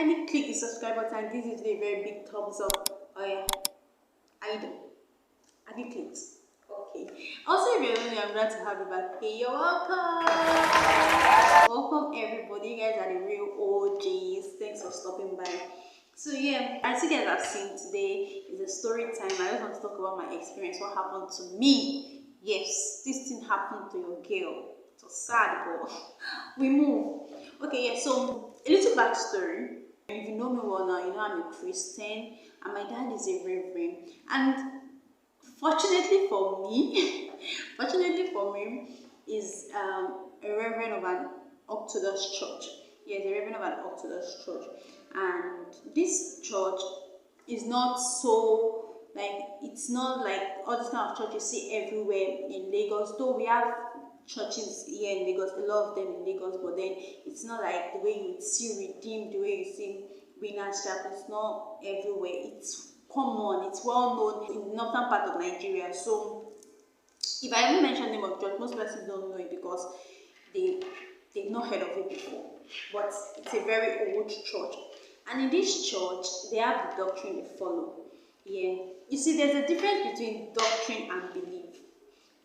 kindly click the subscribe button and give this video a very big thumbs up. Oh yeah, I do. Have you clicked? Okay. Also, if you're new, I'm glad to have you back. Hey, you're welcome. Welcome everybody. You guys are the real OGs. Thanks for stopping by. So yeah, as you guys have seen, today is a story time. I just want to talk about my experience, what happened to me. Yes, this thing happened to your girl. It was sad, but we move. Okay, yeah, so a little backstory. If you know me well now, you know I'm a Christian and my dad is a reverend. And fortunately for me, is a reverend of an Orthodox church. Yes, a reverend of an Orthodox church. And this church is not so like, it's not like all this kind of church you see everywhere in Lagos. Though we have churches here in Lagos, a lot of them in Lagos, but then it's not like the way you would see Redeemed, the way you see Winners Chapel. It's not everywhere. It's common, it's well known in the northern part of Nigeria. So if I even mention the name of church, most persons don't know it because they've not heard of it before. But it's a very old church. And in this church, they have the doctrine they follow. Yeah. You see, there's a difference between doctrine and belief.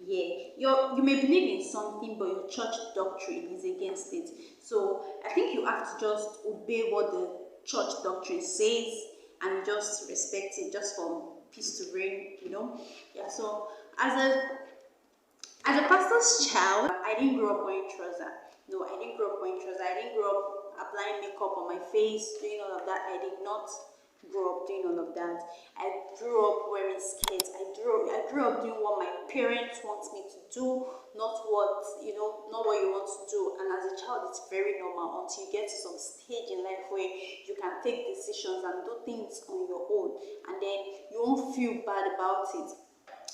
Yeah. You may believe in something, but your church doctrine is against it. So I think you have to just obey what the church doctrine says and just respect it, just for peace to reign, you know. Yeah. So as a pastor's child, I didn't grow up wearing trouser. No, I didn't grow up wearing trouser. I didn't grow up applying makeup on my face, doing all of that. I did not grow up doing all of that. I grew up wearing skirts. I grew up doing what my parents want me to do, not what you want to do. And as a child, it's very normal until you get to some stage in life where you can take decisions and do things on your own, and then you won't feel bad about it.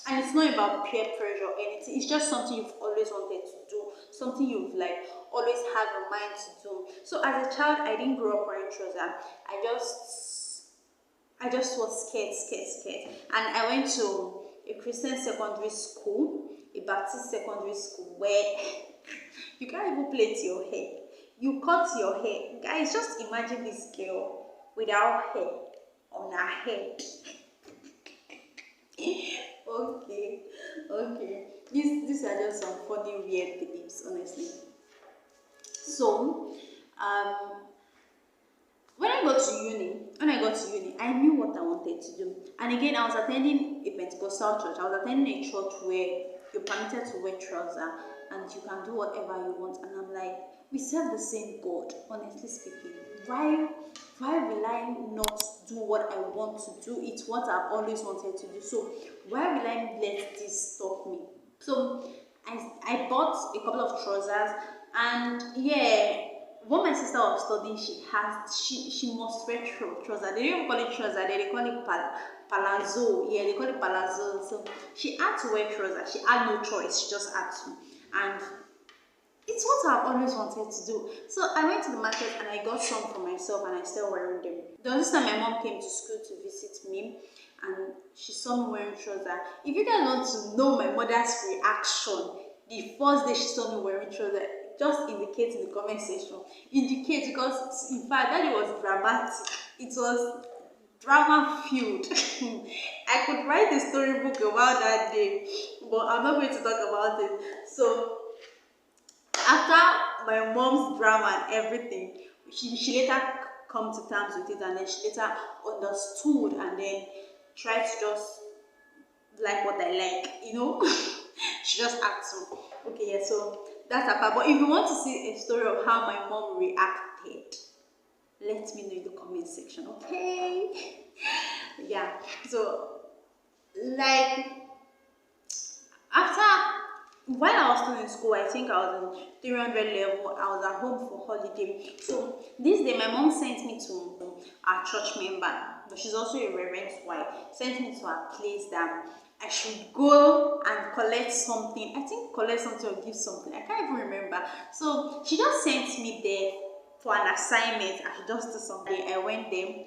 And it's not about peer pressure or anything. It's just something you've always wanted to do, something you've like always had your mind to do. So as a child, I didn't grow up wearing trousers. I just was scared. And I went to a Christian secondary school, a Baptist secondary school, where you can't even plait your hair. You cut your hair. Guys, just imagine this girl without hair on her head. Okay. These are just some funny, weird beliefs, honestly. So, when I got to uni, I knew what I wanted to do. And again, I was attending a Pentecostal church. I was attending a church where you're permitted to wear trousers and you can do whatever you want. And I'm like, we serve the same God, honestly speaking. Why will I not do what I want to do? It's what I've always wanted to do. So why will I let this stop me? So I bought a couple of trousers, and yeah, when my sister was studying, she must wear trousers. They don't call it trousers, they call it palazzo. Yeah, they call it palazzo. So she had to wear trousers. She had no choice. She just had to, and it's what I've always wanted to do. So I went to the market and I got some for myself, and I started wearing them. There was this time my mom came to school to visit me, and she saw me wearing trousers. If you guys want to know my mother's reaction the first day she saw me wearing trousers, just indicate in the comment section. Indicate, because in fact that it was dramatic. It was drama filled. I could write a storybook about that day, but I'm not going to talk about it. So after my mom's drama and everything, she later come to terms with it, and then she later understood, and then tried to just like what I like, you know. She just had to. Okay, yeah, so that's a part. But if you want to see a story of how my mom reacted, let me know in the comment section, okay? Yeah, so like while I was still in school, I think I was in 300 level. I was at home for holiday. So this day, my mom sent me to our church member, but she's also a reverend's wife. Sent me to her place that I should go and collect something. I think collect something or give something. I can't even remember. So she just sent me there for an assignment. I should just do something. I went there.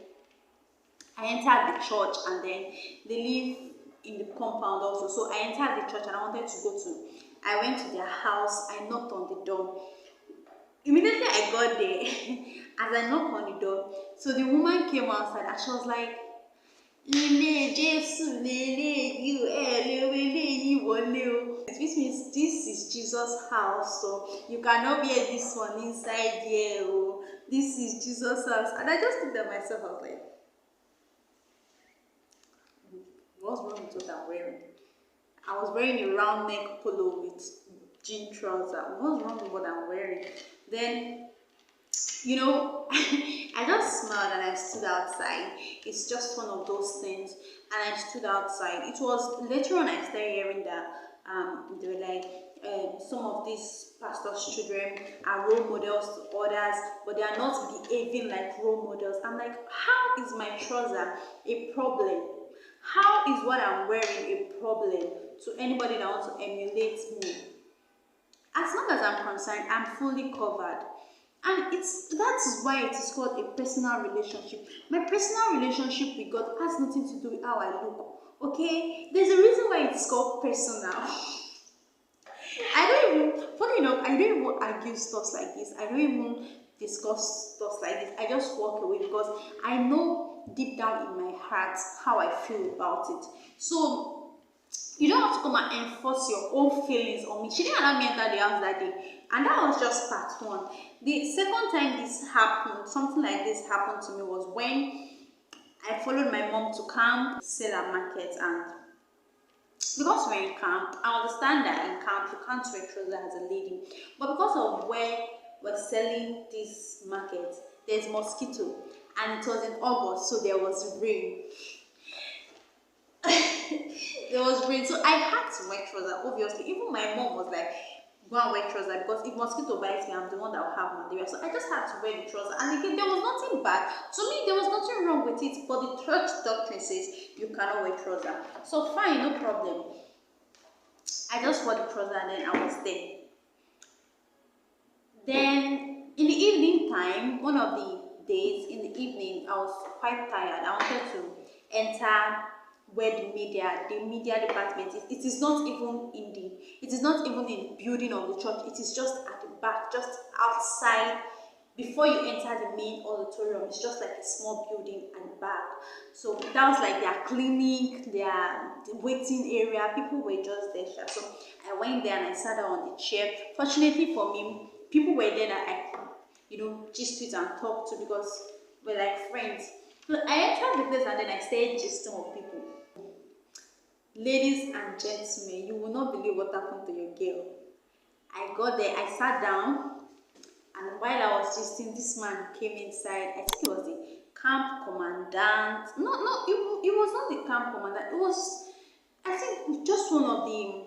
I entered the church, and then they live in the compound also. So I entered the church and I went to their house. I knocked on the door. Immediately I got there, as I knocked on the door, So the woman came outside and she was like, Ilé Jésù leléyìí o, ẹ lè wọ eléyìí wọlé o. Which means this is Jesus' house, so you cannot wear this one inside here. Oh, this is Jesus' house. And I just looked at myself, I was like, what's wrong with what I'm wearing? I was wearing a round neck polo with jean trouser. What's wrong with what I'm wearing? Then, you know, I just smiled and I stood outside. It's just one of those things. And I stood outside. It was later on I started hearing that they were like, some of these pastors' children are role models to others, but they are not behaving like role models. I'm like, how is my trouser a problem? How is what I'm wearing a problem to anybody that wants to emulate me? As long as I'm concerned, I'm fully covered. And that is why it is called a personal relationship. My personal relationship with God has nothing to do with how I look. Okay? There's a reason why it's called personal. Funny enough, I don't even argue stuff like this. I don't even discuss stuff like this. I just walk away because I know deep down in my heart how I feel about it. So you don't have to come and enforce your own feelings on me. She didn't allow me enter the house that day, and that was just part one. The second time this happened, something like this happened to me, was when I followed my mom to camp, sell at market, and because we're in camp, I understand that in camp you can't wear trousers as a lady, but because of where we're selling this market, there's mosquito, and it was in August, so there was rain. There was rain, so I had to wear trousers. Obviously, even my mom was like, go and wear trousers, because if mosquito bites me, I'm the one that will have malaria. So I just had to wear the trouser, and again, there was nothing bad to me. There was nothing wrong with it, but the church doctrine says you cannot wear trouser. So fine, no problem. I just wore the trouser and then I was there. Then in the evening time, one of the days in the evening, I was quite tired. I wanted to enter where the media department is. It is not even in the building of the church. It is just at the back, just outside. Before you enter the main auditorium, it's just like a small building at the back. So that was like their clinic, their waiting area. People were just there. So I went there and I sat down on the chair. Fortunately for me, people were there that I could, gist with and talk to, because we're like friends. So I entered the place and then I started gisting with people. Ladies and gentlemen, you will not believe what happened to your girl. I got there, I sat down, and while I was gisting, this man came inside. I think it was the camp commandant. No, it was not the camp commandant. It was, I think, just one of the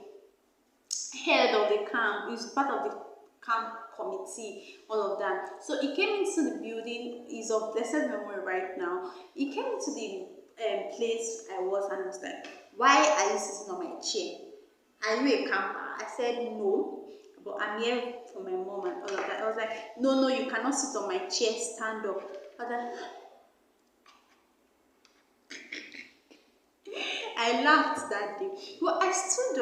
head of the camp. He was part of the camp committee, all of that. So he came into the building. He's of blessed memory right now. He came into the place I was, and was like, why are you sitting on my chair? Are you a camper? I said no, but I'm here for my mom and all of that. I was like, no, you cannot sit on my chair, stand up. I laughed that day. But I stood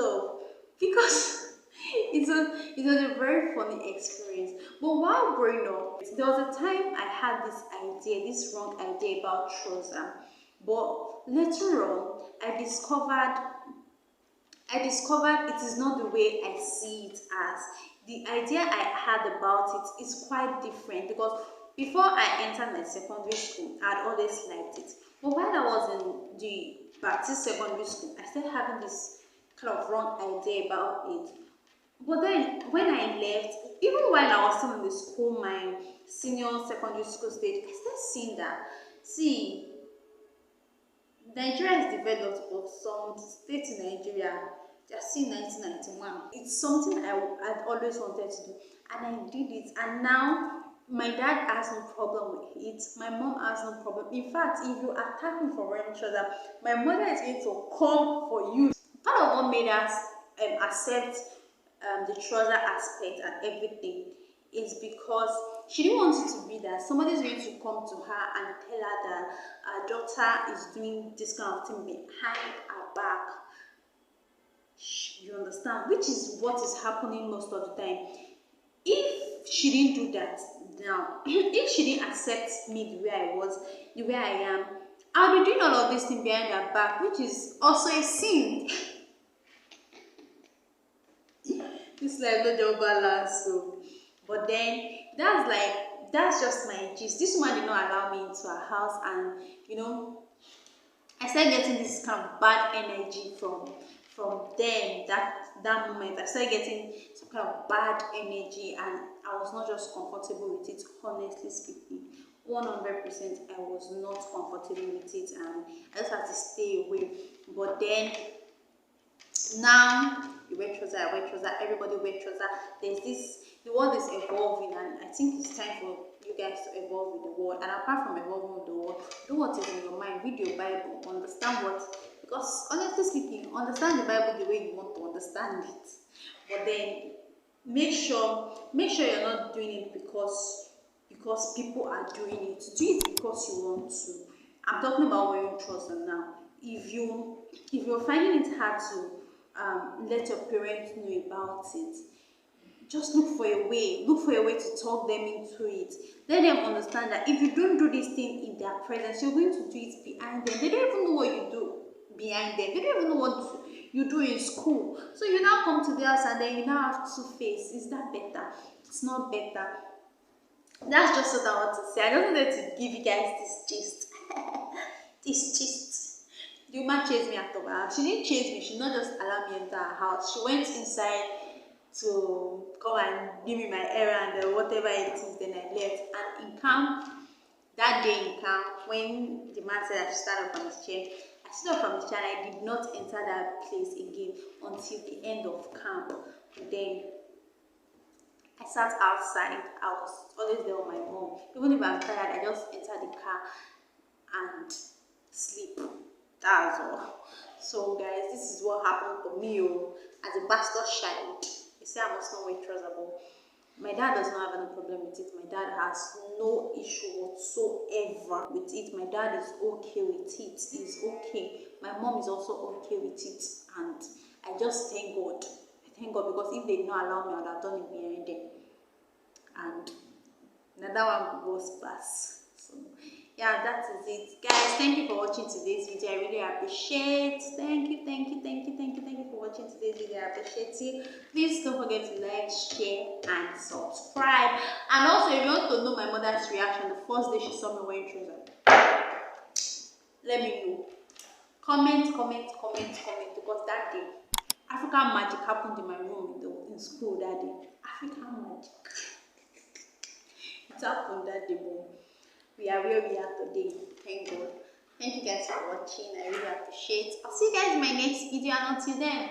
up because it was a very funny experience. But while growing up, there was a time I had this wrong idea about trouser. But later on, I discovered it is not the way I see it as. The idea I had about it is quite different, because before I entered my secondary school, I had always liked it. But while I was in the Baptist secondary school, I started having this kind of wrong idea about it. But then when I left, even while I was still in the school, my senior secondary school stage, I started seeing that. See, Nigeria is developed, but some states in Nigeria, they are still 1991. It's something I'd always wanted to do, and I did it. And now my dad has no problem with it. My mom has no problem. In fact, if you attack me for wearing trouser, my mother is going to come for you. Part of what made us accept the trouser aspect and everything is because she didn't want it to be that somebody's going to come to her and tell her that her daughter is doing this kind of thing behind her back. You understand? Which is what is happening most of the time. If she didn't do that, Now, if she didn't accept me the way I was, the way I am, I'll be doing all of this thing behind her back, which is also a sin. This life no job balance, so. But then that's just my gist. This woman did not allow me into her house, and I started getting this kind of bad energy from them. That moment, I started getting some kind of bad energy, and I was not just comfortable with it. Honestly speaking, 100%, I was not comfortable with it, and I just had to stay away. But then now you wear trouser, I wear trouser, everybody wear trouser. The world is evolving, and I think it's time for you guys to evolve with the world. And apart from evolving with the world, do what is in your mind, read your Bible, understand because honestly speaking, understand the Bible the way you want to understand it. But then make sure you're not doing it because people are doing it. Do it because you want to. I'm talking about wearing trouser now. If you're finding it hard to let your parents know about it, just look for a way to talk them into it. Let them understand that if you don't do this thing in their presence, you're going to do it behind them. They don't even know what you do behind them. They don't even know what you do in school. So you now come to the house and then you now have two face. Is that better? It's not better. That's just what I want to say. I don't know to give you guys this gist. This gist. The woman chased me after her. She didn't chase me. She not just allow me enter her house. She went inside to come and give me my errand or whatever it is. Then I left. And in camp, that day in camp, when the man said I should stand up from his chair, I stood up from his chair and I did not enter that place again until the end of camp. Then I sat outside. I was always there with my mom. Even if I'm tired, I just enter the car and sleep. That's all. So guys, this is what happened for me as a bastard child. You say I must not wear trouser, but my dad does not have any problem with it. My dad has no issue whatsoever with it. My dad is okay with it. He's okay. My mom is also okay with it, and I just thank God. I thank God, because if they did not allow me, I would have done it behind them. And another one goes past. So yeah, that is it, guys. Thank you for watching today's video. I really appreciate. Thank you for watching today's video. I appreciate you. Please don't forget to like, share, and subscribe. And also, if you want to know my mother's reaction the first day she saw me wearing trousers, let me know. Comment, because that day African magic happened in my room in school that day. African magic. It happened that day, but we are where we are today. Thank God. Thank you guys for watching. I really appreciate it. I'll see you guys in my next video, and until then,